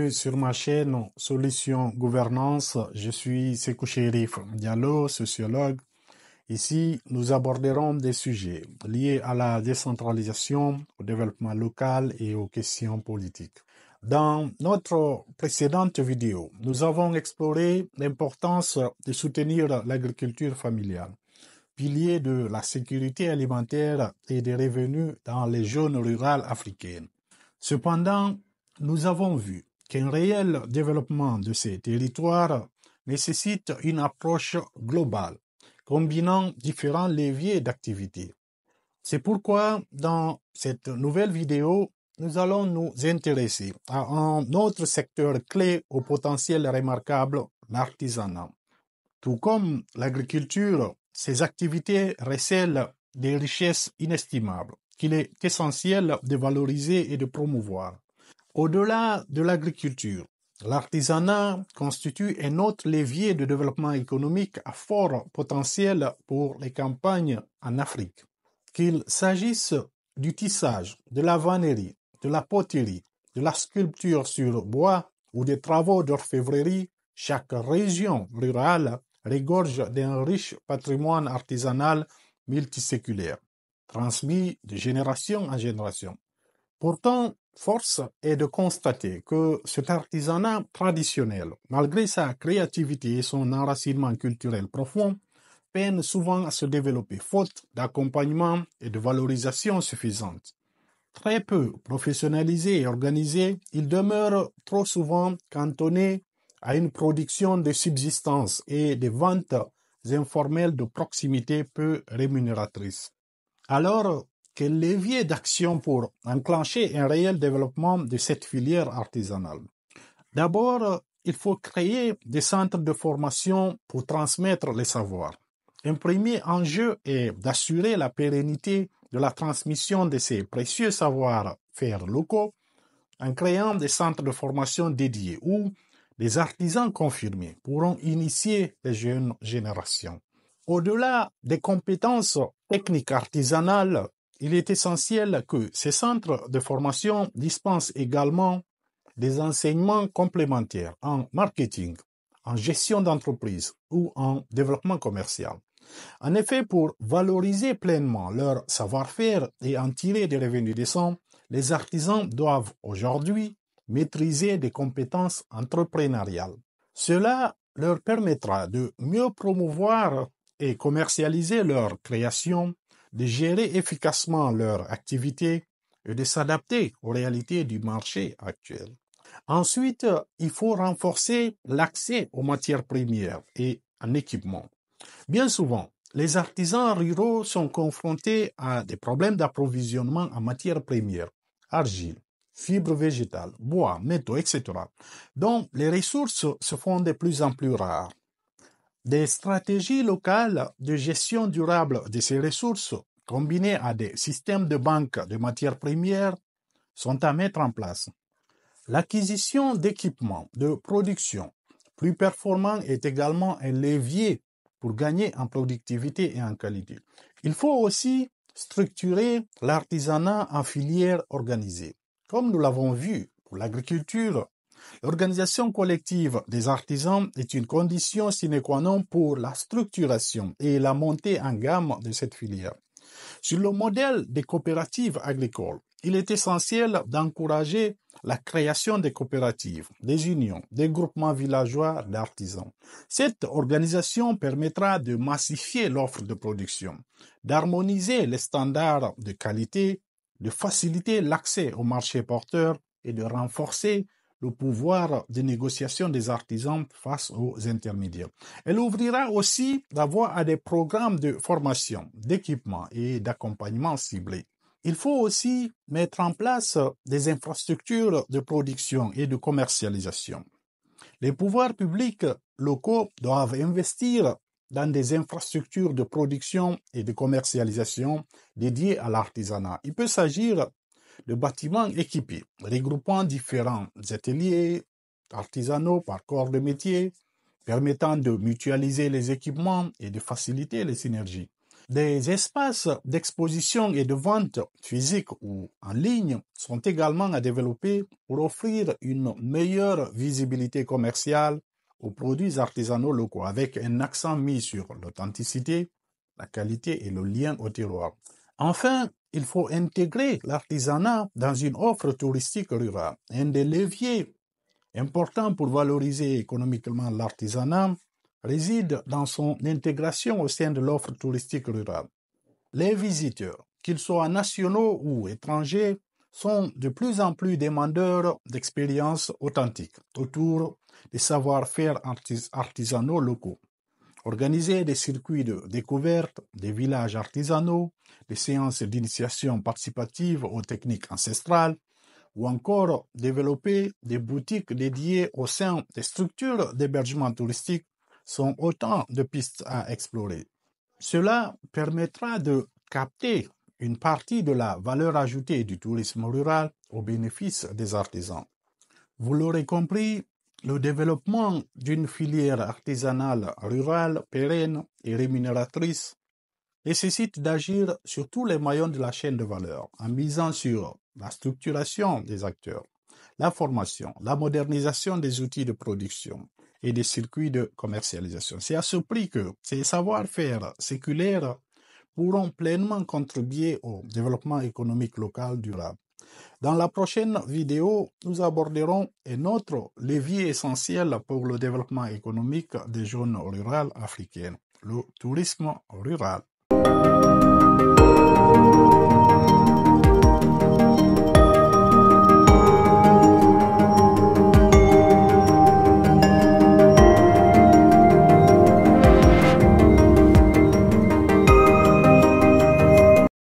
bienvenue sur ma chaîne Solutions Gouvernance. Je suis Sékou Chérif Diallo, sociologue. Ici, nous aborderons des sujets liés à la décentralisation, au développement local et aux questions politiques. Dans notre précédente vidéo, nous avons exploré l'importance de soutenir l'agriculture familiale, pilier de la sécurité alimentaire et des revenus dans les zones rurales africaines. Cependant, nous avons vu qu'un réel développement de ces territoires nécessite une approche globale, combinant différents leviers d'activité. C'est pourquoi, dans cette nouvelle vidéo, nous allons nous intéresser à un autre secteur clé au potentiel remarquable, l'artisanat. Tout comme l'agriculture, ces activités recèlent des richesses inestimables qu'il est essentiel de valoriser et de promouvoir. Au-delà de l'agriculture, l'artisanat constitue un autre levier de développement économique à fort potentiel pour les campagnes en Afrique. Qu'il s'agisse du tissage, de la vannerie, de la poterie, de la sculpture sur bois ou des travaux d'orfèvrerie, chaque région rurale regorge d'un riche patrimoine artisanal multiséculaire, transmis de génération en génération. Pourtant, force est de constater que cet artisanat traditionnel, malgré sa créativité et son enracinement culturel profond, peine souvent à se développer faute d'accompagnement et de valorisation suffisante. Très peu professionnalisé et organisé, il demeure trop souvent cantonné à une production de subsistance et des ventes informelles de proximité peu rémunératrices. Alors, quel levier d'action pour enclencher un réel développement de cette filière artisanale? D'abord, il faut créer des centres de formation pour transmettre les savoirs. Un premier enjeu est d'assurer la pérennité de la transmission de ces précieux savoir-faire locaux en créant des centres de formation dédiés où des artisans confirmés pourront initier les jeunes générations. Au-delà des compétences techniques artisanales, il est essentiel que ces centres de formation dispensent également des enseignements complémentaires en marketing, en gestion d'entreprise ou en développement commercial. En effet, pour valoriser pleinement leur savoir-faire et en tirer des revenus décents, les artisans doivent aujourd'hui maîtriser des compétences entrepreneuriales. Cela leur permettra de mieux promouvoir et commercialiser leur création, de gérer efficacement leur activité et de s'adapter aux réalités du marché actuel. Ensuite, il faut renforcer l'accès aux matières premières et en équipement. Bien souvent, les artisans ruraux sont confrontés à des problèmes d'approvisionnement en matières premières, argile, fibres végétales, bois, métaux, etc., dont les ressources se font de plus en plus rares. Des stratégies locales de gestion durable de ces ressources, combinées à des systèmes de banque de matières premières, sont à mettre en place. L'acquisition d'équipements de production plus performants est également un levier pour gagner en productivité et en qualité. Il faut aussi structurer l'artisanat en filière organisée. Comme nous l'avons vu pour l'agriculture, l'organisation collective des artisans est une condition sine qua non pour la structuration et la montée en gamme de cette filière. Sur le modèle des coopératives agricoles, il est essentiel d'encourager la création des coopératives, des unions, des groupements villageois d'artisans. Cette organisation permettra de massifier l'offre de production, d'harmoniser les standards de qualité, de faciliter l'accès au marché porteur et de renforcer le pouvoir de négociation des artisans face aux intermédiaires. Elle ouvrira aussi la voie à des programmes de formation, d'équipement et d'accompagnement ciblés. Il faut aussi mettre en place des infrastructures de production et de commercialisation. Les pouvoirs publics locaux doivent investir dans des infrastructures de production et de commercialisation dédiées à l'artisanat. Il peut s'agir de bâtiments équipés, regroupant différents ateliers artisanaux par corps de métier, permettant de mutualiser les équipements et de faciliter les synergies. Des espaces d'exposition et de vente physiques ou en ligne sont également à développer pour offrir une meilleure visibilité commerciale aux produits artisanaux locaux, avec un accent mis sur l'authenticité, la qualité et le lien au terroir. Enfin, il faut intégrer l'artisanat dans une offre touristique rurale. Un des leviers importants pour valoriser économiquement l'artisanat réside dans son intégration au sein de l'offre touristique rurale. Les visiteurs, qu'ils soient nationaux ou étrangers, sont de plus en plus demandeurs d'expériences authentiques autour des savoir-faire artisanaux locaux. Organiser des circuits de découverte, des villages artisanaux, des séances d'initiation participative aux techniques ancestrales, ou encore développer des boutiques dédiées au sein des structures d'hébergement touristique sont autant de pistes à explorer. Cela permettra de capter une partie de la valeur ajoutée du tourisme rural au bénéfice des artisans. Vous l'aurez compris, le développement d'une filière artisanale rurale pérenne et rémunératrice nécessite d'agir sur tous les maillons de la chaîne de valeur en misant sur la structuration des acteurs, la formation, la modernisation des outils de production et des circuits de commercialisation. C'est à ce prix que ces savoir-faire séculaires pourront pleinement contribuer au développement économique local durable. Dans la prochaine vidéo, nous aborderons un autre levier essentiel pour le développement économique des zones rurales africaines, le tourisme rural.